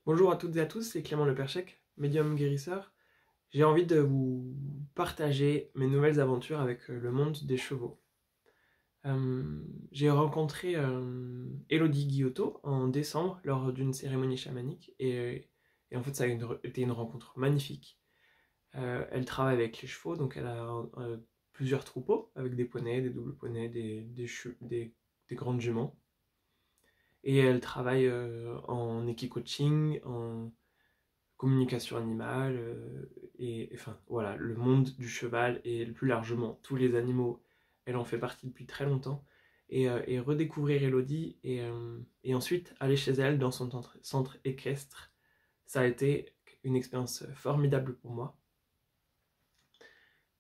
Bonjour à toutes et à tous, c'est Clément Le Perchec, médium guérisseur. J'ai envie de vous partager mes nouvelles aventures avec le monde des chevaux. J'ai rencontré Elodie Guillotot en décembre lors d'une cérémonie chamanique et en fait ça a été une rencontre magnifique. Elle travaille avec les chevaux, donc elle a plusieurs troupeaux avec des poneys, des doubles poneys, des grandes juments. Et elle travaille en équi-coaching, en communication animale, et enfin voilà, le monde du cheval et plus largement tous les animaux, elle en fait partie depuis très longtemps. Et redécouvrir Elodie et ensuite aller chez elle dans son centre équestre, ça a été une expérience formidable pour moi.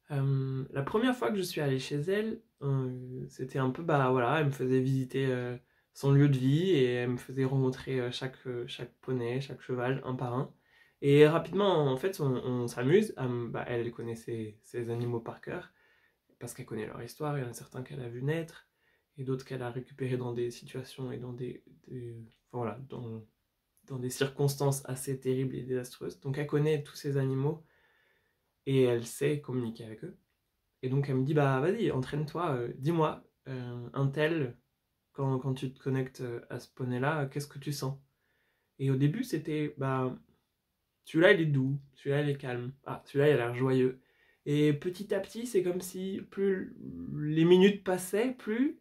La première fois que je suis allé chez elle, c'était un peu, bah voilà, elle me faisait visiter son lieu de vie et elle me faisait rencontrer chaque poney, chaque cheval, un par un. Et rapidement, en fait, on s'amuse. Bah, elle connaît ses animaux par cœur, parce qu'elle connaît leur histoire. Il y en a certains qu'elle a vu naître, et d'autres qu'elle a récupérés dans des situations et enfin, voilà, dans des circonstances assez terribles et désastreuses. Donc elle connaît tous ces animaux, et elle sait communiquer avec eux. Et donc elle me dit, bah vas-y, entraîne-toi, dis-moi, un tel, quand tu te connectes à ce poney-là, qu'est-ce que tu sens? Et au début, c'était, bah, celui-là il est doux, celui-là il est calme, ah, celui-là il a l'air joyeux. Et petit à petit, c'est comme si plus les minutes passaient, plus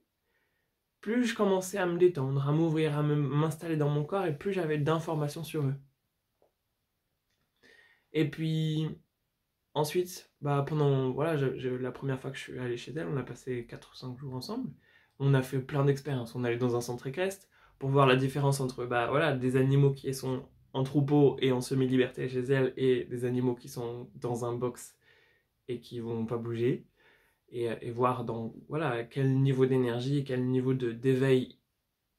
je commençais à me détendre, à m'ouvrir, m'installer dans mon corps, et plus j'avais d'informations sur eux. Et puis, ensuite, bah pendant, voilà, la première fois que je suis allé chez elle, on a passé 4 ou 5 jours ensemble. On a fait plein d'expériences. On est allé dans un centre équestre pour voir la différence entre, bah voilà, des animaux qui sont en troupeau et en semi-liberté chez elle et des animaux qui sont dans un box et qui vont pas bouger. Et voir dans, voilà, quel niveau d'énergie et quel niveau d'éveil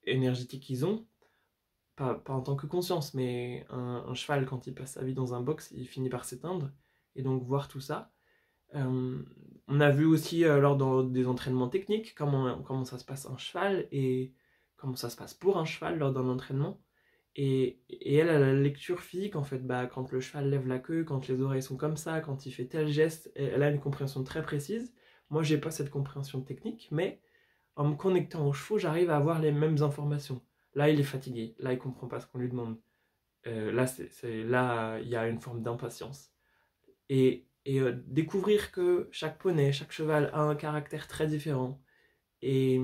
énergétique ils ont. Pas en tant que conscience, mais un cheval, quand il passe sa vie dans un box, il finit par s'éteindre. Et donc voir tout ça. Euh, on a vu aussi lors des entraînements techniques comment ça se passe un cheval et comment ça se passe pour un cheval lors d'un entraînement. Et elle a la lecture physique en fait, bah, quand le cheval lève la queue, quand les oreilles sont comme ça, quand il fait tel geste, elle a une compréhension très précise. Moi j'ai pas cette compréhension technique, mais en me connectant aux chevaux, j'arrive à avoir les mêmes informations. Là il est fatigué, là il comprend pas ce qu'on lui demande. Là il y a une forme d'impatience. Et découvrir que chaque poney, chaque cheval a un caractère très différent et,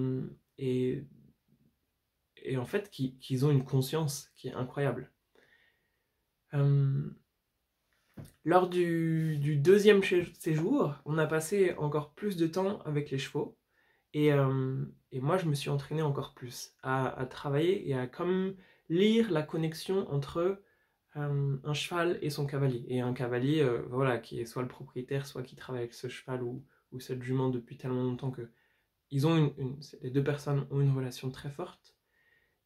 et, et en fait qu'ils ont une conscience qui est incroyable. Euh, Lors du deuxième séjour, on a passé encore plus de temps avec les chevaux et moi je me suis entraîné encore plus à travailler et à comme lire la connexion entre un cheval et son cavalier. Et un cavalier, voilà, qui est soit le propriétaire, soit qui travaille avec ce cheval ou cette jument depuis tellement longtemps que ils ont les deux personnes ont une relation très forte.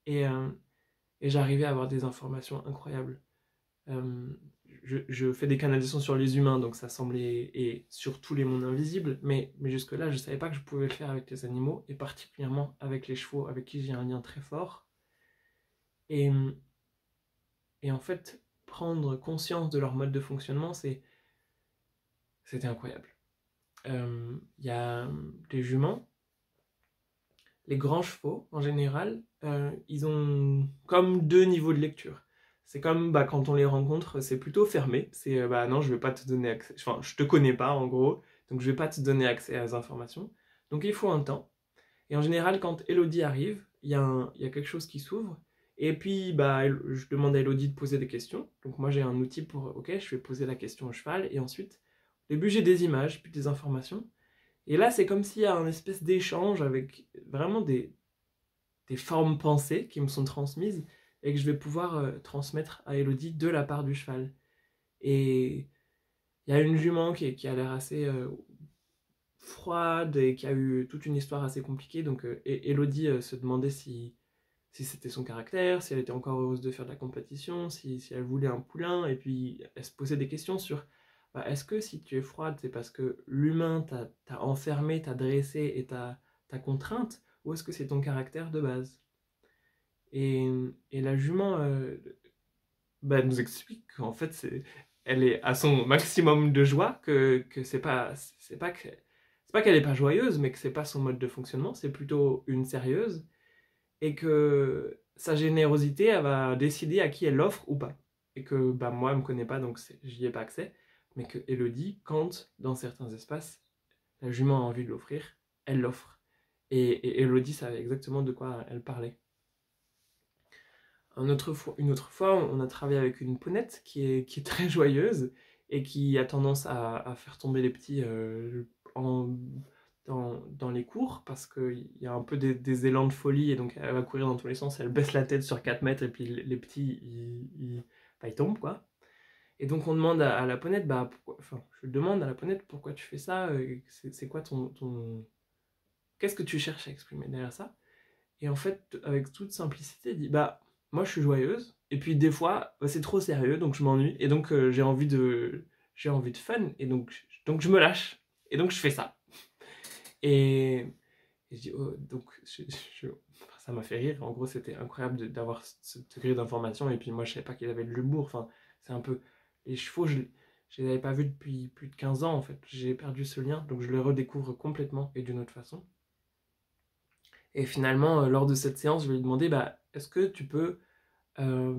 Et, euh, et j'arrivais à avoir des informations incroyables. Euh, je fais des canalisations sur les humains, donc ça semblait, et sur tous les mondes invisibles, mais jusque-là, je ne savais pas que je pouvais le faire avec les animaux, et particulièrement avec les chevaux, avec qui j'ai un lien très fort. Et, et en fait, prendre conscience de leur mode de fonctionnement, c'était incroyable. Il y a les juments, les grands chevaux en général, ils ont comme deux niveaux de lecture. C'est comme bah, quand on les rencontre, c'est plutôt fermé. C'est bah non, je vais pas te donner accès. Enfin, je te connais pas en gros, donc je vais pas te donner accès à les informations. Donc il faut un temps. Et en général, quand Elodie arrive, il y a quelque chose qui s'ouvre. Et puis, bah, je demande à Elodie de poser des questions. Donc moi, j'ai un outil pour, ok, je vais poser la question au cheval. Et ensuite, au début, j'ai des images, puis des informations. Et là, c'est comme s'il y a un espèce d'échange avec vraiment des formes pensées qui me sont transmises et que je vais pouvoir transmettre à Elodie de la part du cheval. Et il y a une jument qui a l'air assez froide et qui a eu toute une histoire assez compliquée. Donc Elodie se demandait si c'était son caractère, si elle était encore heureuse de faire de la compétition, si elle voulait un poulain. Et puis elle se posait des questions sur bah, est-ce que si tu es froide, c'est parce que l'humain t'a enfermé, t'a dressé et t'a contrainte, ou est-ce que c'est ton caractère de base? Et, et la jument bah, elle nous explique qu'en fait, elle est à son maximum de joie, que c'est pas qu'elle est pas joyeuse, mais que c'est pas son mode de fonctionnement, c'est plutôt une sérieuse, et que sa générosité, elle va décider à qui elle l'offre ou pas. Et que bah, moi, elle me connaît pas, donc j'y ai pas accès, mais que Elodie, quand dans certains espaces, la jument a envie de l'offrir, elle l'offre. Et Elodie savait exactement de quoi elle parlait. Une autre fois, on a travaillé avec une ponette qui est très joyeuse et qui a tendance à faire tomber les petits en, dans les cours parce qu'il y a un peu des élans de folie et donc elle va courir dans tous les sens, elle baisse la tête sur 4 mètres et puis les petits bah, ils tombent quoi. Et donc on demande à la ponette, bah, enfin je demande à la ponette pourquoi tu fais ça, c'est quoi qu'est-ce que tu cherches à exprimer derrière ça? Et en fait, avec toute simplicité, elle dit bah moi je suis joyeuse et puis des fois bah, c'est trop sérieux donc je m'ennuie et donc j'ai envie de fun et donc je me lâche et donc je fais ça. Et, et je dis oh, donc ça m'a fait rire. En gros c'était incroyable d'avoir ce degré d'information et puis moi je savais pas qu'il avait de l'humour. Enfin c'est un peu les chevaux je les avais pas vus depuis plus de 15 ans en fait. J'ai perdu ce lien donc je le redécouvre complètement et d'une autre façon. Et finalement, lors de cette séance, je vais lui demander bah, est-ce que tu peux euh,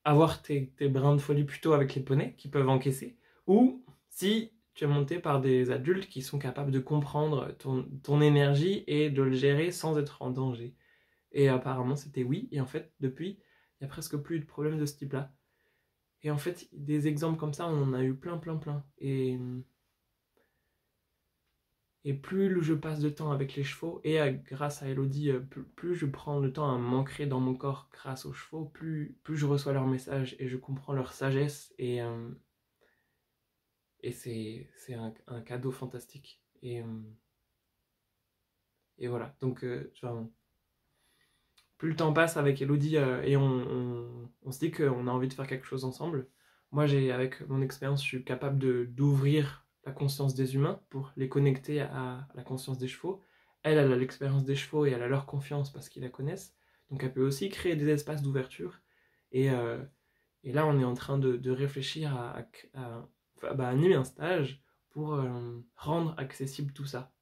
avoir tes brins de folie plutôt avec les poneys qui peuvent encaisser, ou si tu es monté par des adultes qui sont capables de comprendre ton énergie et de le gérer sans être en danger. Et apparemment, c'était oui. Et en fait, depuis, il n'y a presque plus de problème de ce type-là. Et en fait, des exemples comme ça, on en a eu plein, plein, plein. Et plus je passe de temps avec les chevaux, et grâce à Elodie, plus je prends le temps à m'ancrer dans mon corps grâce aux chevaux, plus je reçois leurs messages et je comprends leur sagesse. Et c'est un cadeau fantastique. Et voilà. Donc, enfin, plus le temps passe avec Elodie et on se dit qu'on a envie de faire quelque chose ensemble. Moi, avec mon expérience, je suis capable d'ouvrir la conscience des humains pour les connecter à la conscience des chevaux. Elle a l'expérience des chevaux et elle a leur confiance parce qu'ils la connaissent. Donc, elle peut aussi créer des espaces d'ouverture. Et, euh, et là, on est en train de réfléchir bah, animer un stage pour rendre accessible tout ça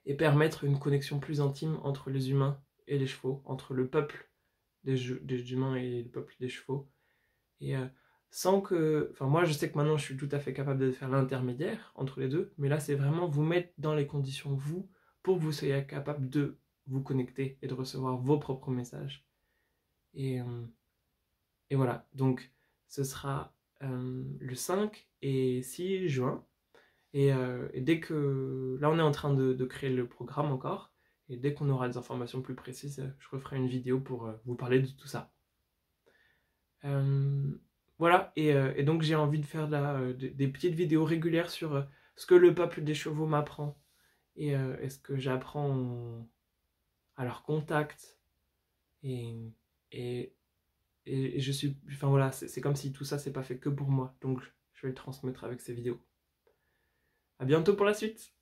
et permettre une connexion plus intime entre les humains et les chevaux, entre le peuple des humains et le peuple des chevaux. Et sans que... Enfin, moi, je sais que maintenant, je suis tout à fait capable de faire l'intermédiaire entre les deux, mais là, c'est vraiment vous mettre dans les conditions, vous, pour que vous soyez capable de vous connecter et de recevoir vos propres messages. Et, euh, et voilà, donc ce sera le 5 et 6 juin. Et dès que... Là, on est en train de créer le programme encore. Et dès qu'on aura des informations plus précises, je referai une vidéo pour vous parler de tout ça. Voilà, et donc j'ai envie de faire des petites vidéos régulières sur ce que le peuple des chevaux m'apprend. Et ce que j'apprends à leur contact. Et, et, et je suis... Enfin voilà, c'est comme si tout ça, c'est pas fait que pour moi. Donc je vais le transmettre avec ces vidéos. À bientôt pour la suite!